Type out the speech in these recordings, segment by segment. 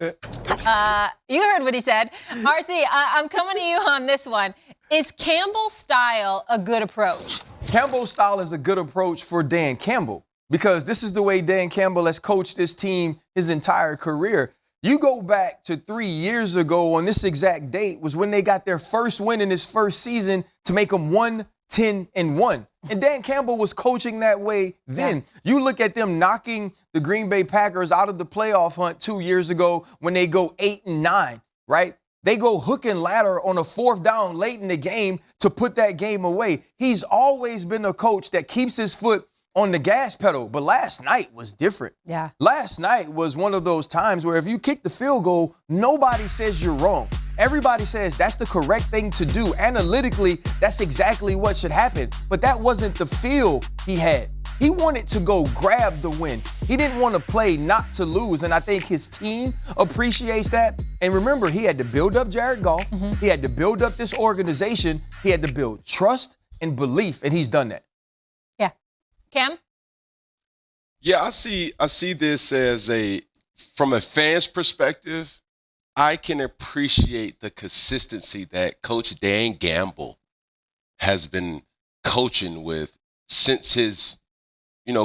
You heard what he said. RC, I'm coming to you on this one. Is Campbell's style a good approach? Campbell's style is a good approach for Dan Campbell because this is the way Dan Campbell has coached this team his entire career. You go back to 3 years ago on this exact date was when they got their first win in his first season to make them 1-10-1. And Dan Campbell was coaching that way then. Yeah. You look at them knocking the Green Bay Packers out of the playoff hunt 2 years ago when they go 8-9, right? They go hook and ladder on a fourth down late in the game to put that game away. He's always been a coach that keeps his foot on the gas pedal, but last night was different. Yeah. Last night was one of those times where if you kick the field goal, nobody says you're wrong. Everybody says that's the correct thing to do. Analytically, that's exactly what should happen. But that wasn't the feel he had. He wanted to go grab the win. He didn't want to play not to lose, and I think his team appreciates that. And remember, he had to build up Jared Goff. He had to build up this organization. He had to build trust and belief, and he's done that. Cam? Yeah, I see this as from a fan's perspective, I can appreciate the consistency that Coach Dan Campbell has been coaching with since his,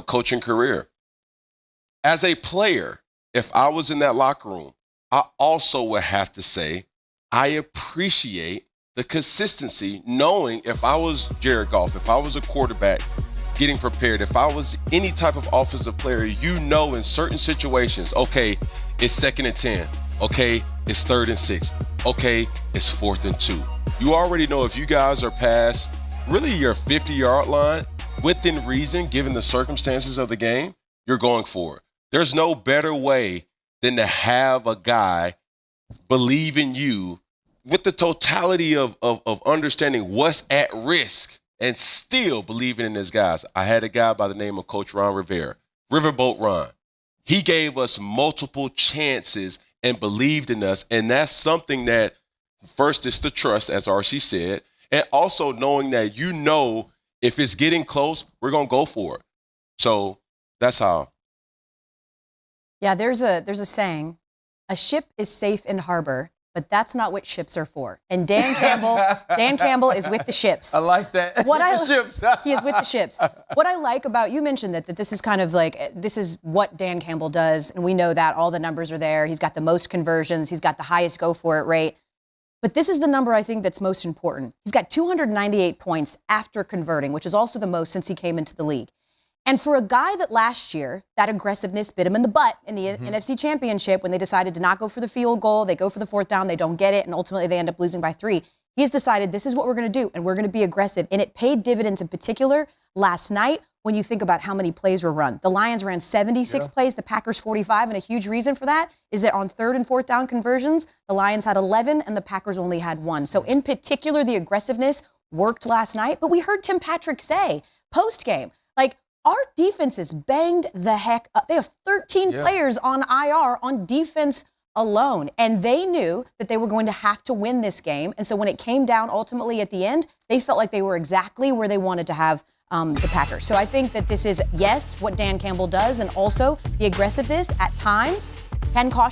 coaching career. As a player, if I was in that locker room, I also would have to say I appreciate the consistency, knowing if I was Jared Goff, if I was a quarterback, getting prepared. If I was any type of offensive player, in certain situations, okay, it's 2nd and 10. Okay, it's 3rd and 6. Okay, it's 4th and 2. You already know if you guys are past really your 50-yard line within reason, given the circumstances of the game, you're going for it. There's no better way than to have a guy believe in you with the totality of understanding what's at risk and still believing in his guys. I had a guy by the name of Coach Ron Rivera, Riverboat Ron. He gave us multiple chances and believed in us. And that's something that first is the trust, as RC said, and also knowing that if it's getting close, we're going to go for it. So that's how. Yeah, there's a saying, a ship is safe in harbor, but that's not what ships are for. And Dan Campbell is with the ships. I like that. He is with the ships. What I like about, you mentioned that this is kind of like, this is what Dan Campbell does. And we know that all the numbers are there. He's got the most conversions. He's got the highest go for it rate. But this is the number I think that's most important. He's got 298 points after converting, which is also the most since he came into the league. And for a guy that last year, that aggressiveness bit him in the butt in the NFC Championship when they decided to not go for the field goal, they go for the 4th down, they don't get it, and ultimately they end up losing by 3. He's decided this is what we're going to do, and we're going to be aggressive. And it paid dividends in particular last night when you think about how many plays were run. The Lions ran 76 plays, the Packers 45, and a huge reason for that is that on 3rd and 4th down conversions, the Lions had 11 and the Packers only had 1. So in particular, the aggressiveness worked last night. But we heard Tim Patrick say post-game, our defense is banged the heck up. They have 13 players on IR on defense alone, and they knew that they were going to have to win this game. And so when it came down ultimately at the end, they felt like they were exactly where they wanted to have the Packers. So I think that this is, yes, what Dan Campbell does, and also the aggressiveness at times can cost